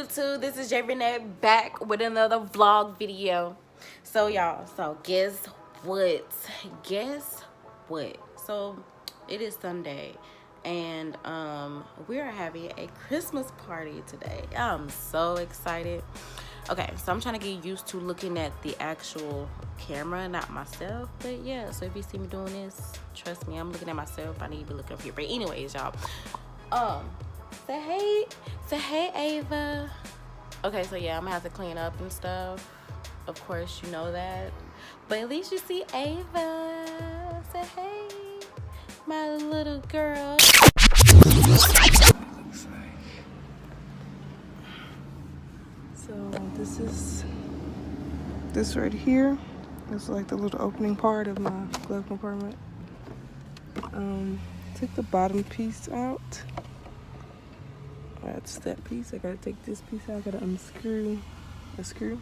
YouTube? This is J Renee back with another vlog video. So y'all, guess what? Guess what? So it is Sunday and we are having a Christmas party today. I'm so excited. Okay, so I'm trying to get used to looking at the actual camera, not myself. But yeah, so if you see me doing this, trust me, I'm looking at myself. I need to be looking up here. But anyways, y'all, say hey, Ava. Okay, so yeah, I'm gonna have to clean up and stuff. Of course, you know that. But at least you see Ava. Say hey, my little girl. So this right here is like the little opening part of my glove compartment. Take the bottom piece out. That's that piece. I gotta take this piece out. I gotta unscrew a screw.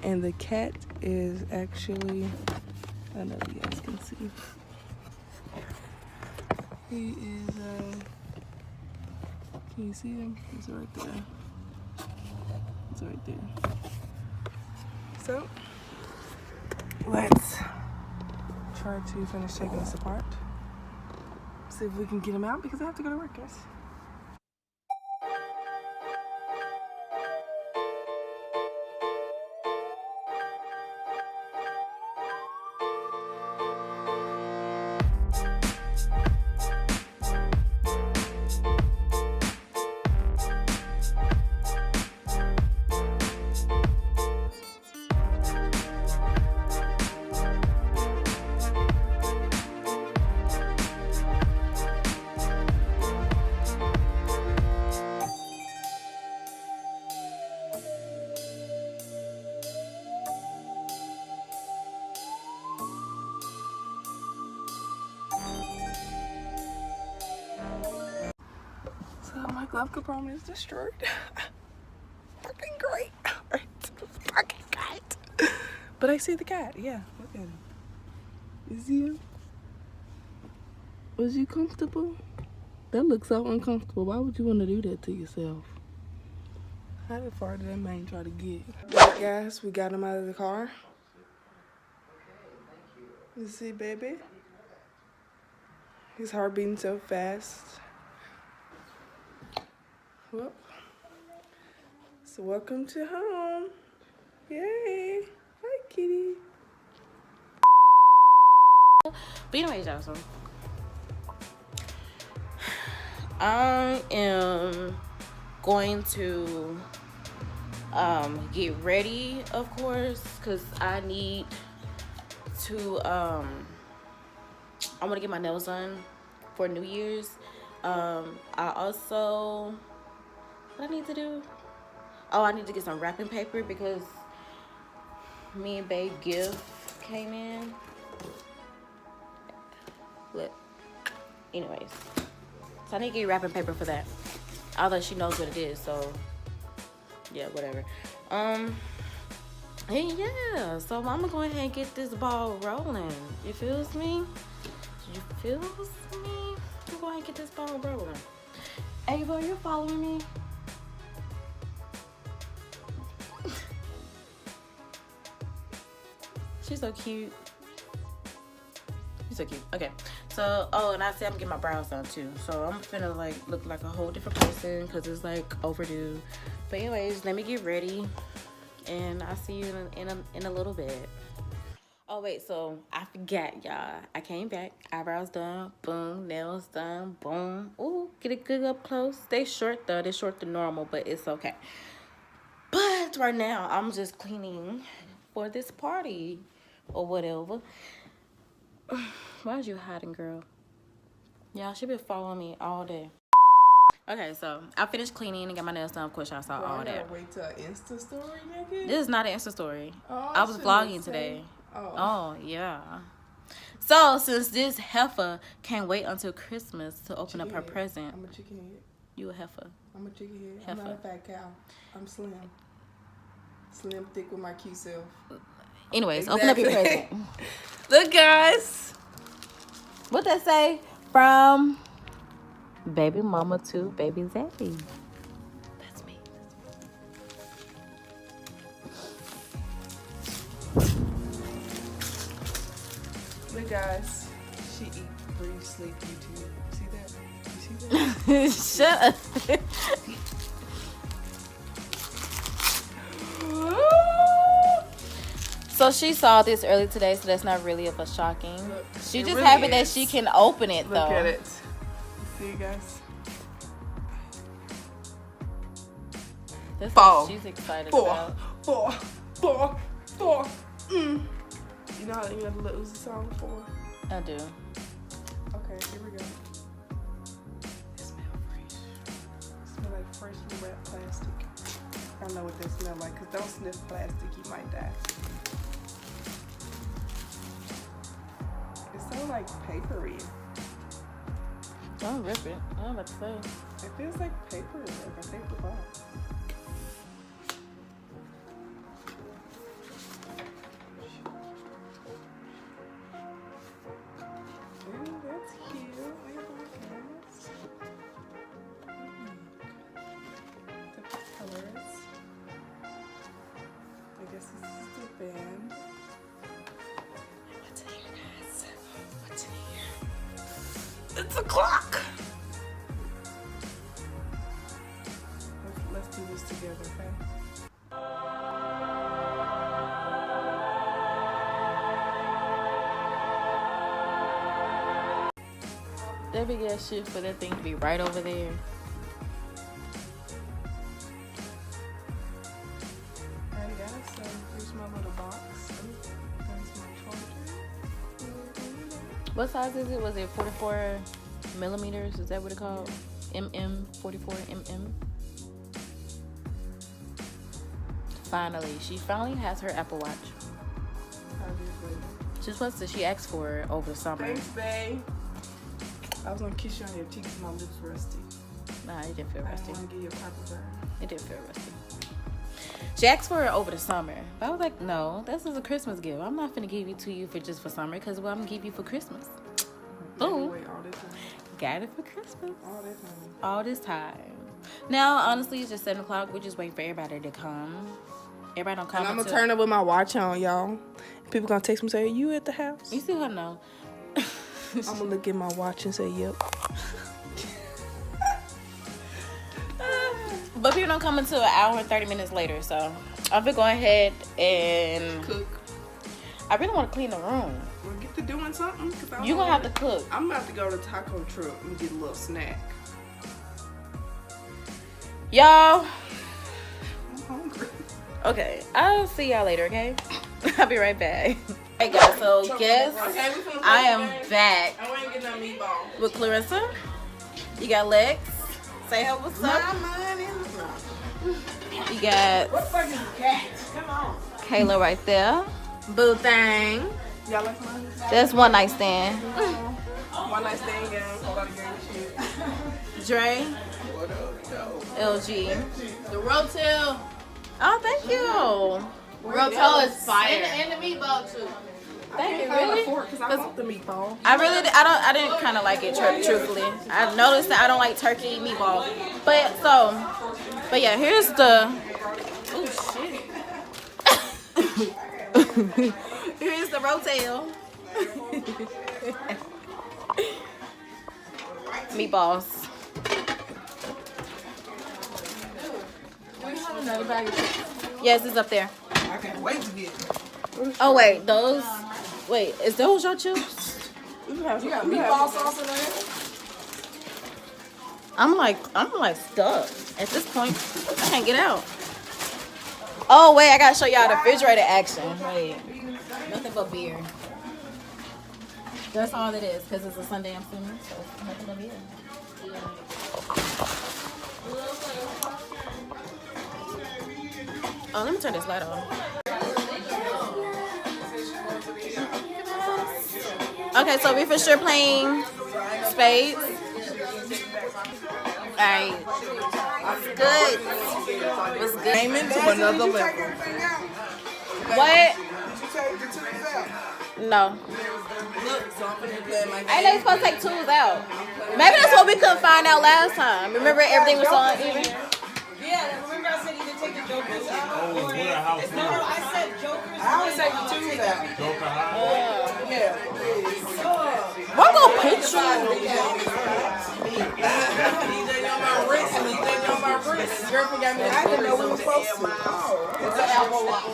And the cat is actually, I don't know if you guys can see. He is, can you see him? He's right there. It's right there. So, let's try to finish taking this apart. See if we can get him out because I have to go to work, guys. So my glove compartment is destroyed. Fucking great. It's fucking great. But I see the cat. Yeah, look at him. You see him? Was you comfortable? That looks so uncomfortable. Why would you want to do that to yourself? How far did that man try to get? Alright, guys, we got him out of the car. You see, baby? His heart beating so fast. Well, so welcome to home. Yay. Hi, kitty. But anyways, y'all, so I am going to get ready, of course, because I need to I want to get my nails done for New Year's. I also, what I need to do? Oh, I need to get some wrapping paper because me and Babe gift came in. But anyways, so I need to get wrapping paper for that. Although she knows what it is, so yeah, whatever. And yeah, so I'm gonna go ahead and get this ball rolling. You feels me? You feels me? I'm going to get this ball rolling. Ava, are you following me? She's so cute. She's so cute. Okay. So, oh, and I said I'm getting my brows done too. So I'm finna like look like a whole different person because it's like overdue. But anyways, let me get ready, and I'll see you in a little bit. Oh wait, so I forgot, y'all. I came back, eyebrows done, boom, nails done, boom. Ooh, get it good up close. They short though, they short than normal, but it's okay. But right now, I'm just cleaning for this party or whatever. Why is you hiding, girl? Y'all, she been following me all day. Okay, so I finished cleaning and got my nails done. Of course, y'all saw all that. Wait till an Insta story, nigga. This is not an Insta story. Oh, I was vlogging today. Oh, yeah. So since this heifer can't wait until Christmas to open up her present. I'm a chicken head. You a heifer. I'm a chicken head. I'm not a fat cow. I'm slim. Slim, thick with my cute self. Anyways, open up your present. Look, guys. What that say? From baby mama to baby Zaddy. That's me. guys, she eat, breathe, sleep, YouTube. See that? You see Shut that? up. So she saw this early today, so that's not really of a shocking. Look, She it just really happy that is. she can open it though. Look at it. See you guys. That's Four. what she's excited Four. about. You know how you have the Lil Uzi song for? I do. Okay, here we go. It smells fresh. It smells like freshly wrapped plastic. I don't know what that smells like, because don't sniff plastic, you might die. It sounds like papery. Don't rip it. I'm about to say. It feels like paper, like a paper box. Ooh, that's cute. Oh my goodness. The colors. I guess this is the band. What's in here, guys? What's in here? It's a clock! Let's do this together, okay? That big ass shit for that thing to be right over there. Alright guys, so here's my little box. There's my charger. What size is it? Was it 44 millimeters? Is that what it called? 44 mm. Finally, she finally has her Apple Watch. Obviously. She asked for it over the summer. Thanks, babe. I was gonna kiss you on your cheeks, my lips rusty. Nah, it didn't feel I rusty. didn't want to give you a purple burn. It didn't feel rusty. She asked for it over the summer. But I was like, no, this is a Christmas gift. I'm not finna give it to you for just for summer, because what I'm gonna give you for Christmas. Ooh. Wait, all this time. Got it for Christmas. All this time. All this time. Now, honestly, it's just 7 o'clock. We're just waiting for everybody to come. Everybody don't come And I'm gonna until- turn up with my watch on, y'all. People gonna text me and say, "Are you at the house?" You see her now. I'm gonna look at my watch and say, "Yep." But people don't come until an hour and 30 minutes later. So I'm gonna go ahead and Cook. I really want to clean the room. We'll get to doing something. You gonna have to cook. I'm about to go to Taco Truck and get a little snack. Y'all. I'm hungry. Okay, I'll see y'all later, okay? I'll be right back. Hey guys, so guess Okay, we finna I play am the game. back I ain't getting no meatball. with Clarissa. You got Lex. Say hey, what's up? You got What the fuck is the cat? Come on. Kayla right there. Boo thing. Y'all like mine? That's one night stand. One night stand game. Whole lot of game shit. Dre. What up, yo? LG. The Rotel. Oh, thank you. Rotel is fire. And the meatball too. Thank you. Really? Really? Because I want the meatball. I didn't kind of like it, truthfully. I noticed that I don't like turkey meatball. But yeah, here's the, oh shit. Here's the Rotel. Meatballs. Do we have another bag of chips? Yes, it's up there. I can't wait to get it. Oh wait, is those your chips? You got meatball sauce in there? I'm like stuck at this point. I can't get out. Oh wait, I gotta show y'all the refrigerator action. Wait, nothing but beer. That's all it is, because it's a Sunday, I'm assuming. So it's nothing but beer. Oh, let me turn this light on. Okay, so we for sure playing spades. Alright. What's good? What's good? Aiming to another level. What? No. Look, so I'm finna play my I know you're supposed to take tools out. Maybe that's what we couldn't find out last time. Remember everything was on even? Yeah, remember I said you didn't take the jokers out? Oh, we're a house. No, I said jokers. I always take the twos out. Joker High. Yeah. We're gonna put you. DJ on my wrist, DJ on my wrist. Girlfriend got me. I didn't know we were supposed to. It's an elbow lock.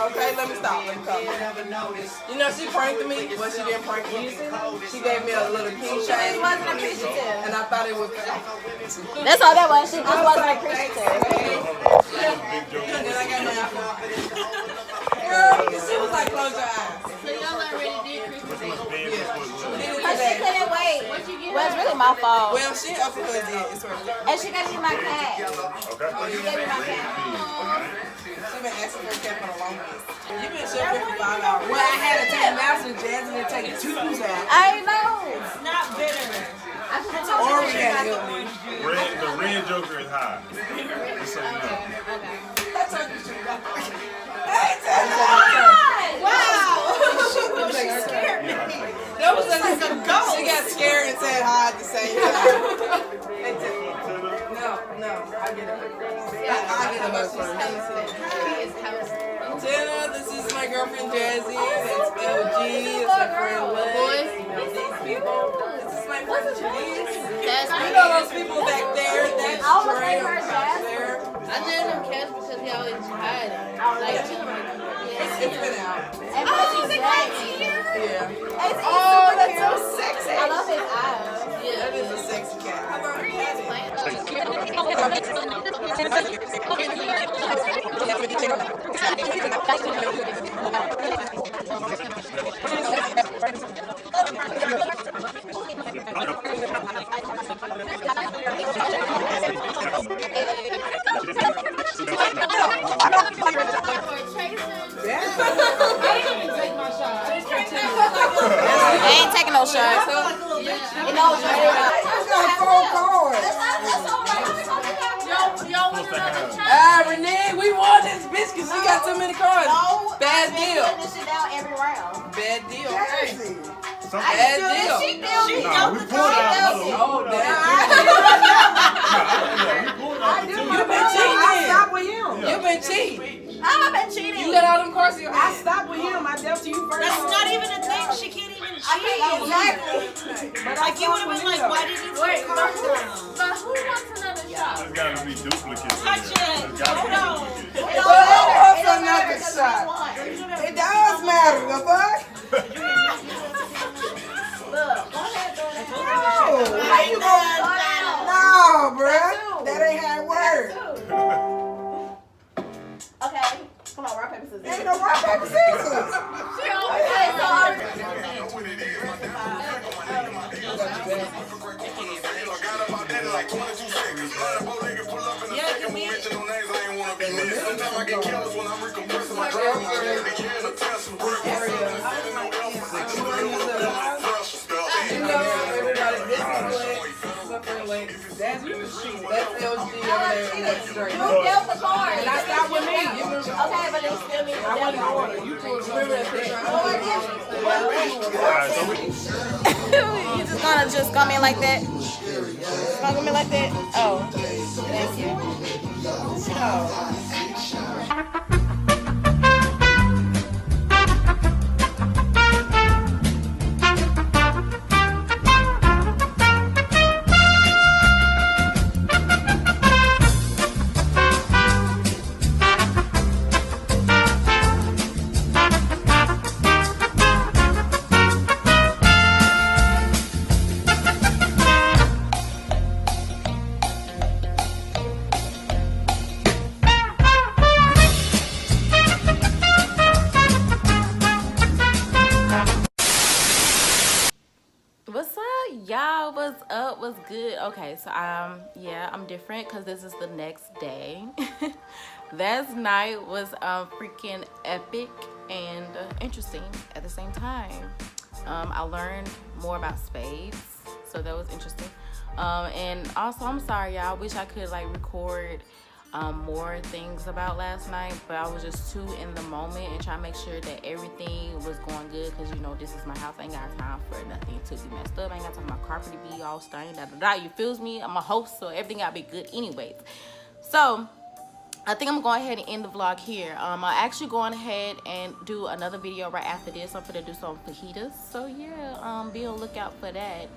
Okay, let me stop. You know, she pranked me, but she didn't prank me. She gave me a little key chain. Wasn't appreciative. And I thought it was. That's all that was. She just wasn't appreciative. And then I got my iPhone. Girl, she was like, close your eyes. So y'all already did Christmas Eve. Cause she couldn't wait. Well, it's really my fault. Well, she up for it. It's her. And she gave me my cat. She gave me my cat. She been asking for a cat for the longest. You been sure 55 hours. Well, I had to take mouse and Jazz and then take 2 out. I know. Not bitter. Or we had to help me. The red joker is high. Just so you know. That was like a ghost. She got scared and said hi at the same time. No, I get it. I get it first. Tina, this is my girlfriend Jazzy. That's LG. It's my friend Liz. You know these people. This is my friend Cheese. You know those people back there. That's Trey back there. I named him Cass because he always hiding. Like, It's been out. Oh, the cat's here. Yeah. Oh, that's so sexy. I love his eyes. That is a sexy cat. How about her cat? I ain't taking no shots. You know, Renee, we won this bitch because she got too many cards. Bad deal. Bad deal. Bad deal. Nah, we pulled out. Oh, damn. You've been cheating. I stopped with him. You've been cheating. I've been cheating. You got all them cards in your I hand. stopped with him. I dealt to you first. That's not even a thing. She can't even cheat. Exactly. Like you would have been like, why did you take cards down? but who wants another shot? There's gotta be duplicates. Touch it. There's gotta be No. duplicates. What's another shot? It does matter, the fuck? How you no, bruh. That ain't how it works. Okay. Come on, rock, paper, scissors. Ain't no rock, paper, scissors. That's LG over there in that straight. You dealt the card. And I stopped with me. Okay, but they still need to I wasn't deal order. You pulled remember that picture? Alright, so You just gonna just come in like that? Come in like that? Oh, thank you. What's up, y'all? What's up? What's good? Okay, so yeah, I'm different because this is the next day. Last night was freaking epic and interesting at the same time. I learned more about spades, so that was interesting. And also, I'm sorry, y'all. I wish I could like record more things about last night, but I was just too in the moment and trying to make sure that everything was going good, because you know this is my house. I ain't got time for nothing to be messed up. I ain't got time for my carpet to be all stained, you feels me? I'm a host, so everything gotta be good anyways. So I think I'm going ahead and end the vlog here. I'm actually going ahead and do another video right after this. I'm gonna do some fajitas. So yeah, be on the lookout for that.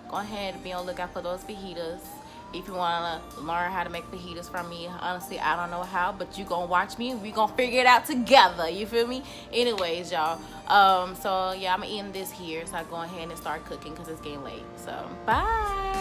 Go ahead and be on the lookout for those fajitas. If you wanna learn how to make fajitas from me, honestly, I don't know how, but you gonna watch me. We gonna figure it out together. You feel me? Anyways, y'all. So yeah, I'm gonna end this here. So I go ahead and start cooking because it's getting late. So bye.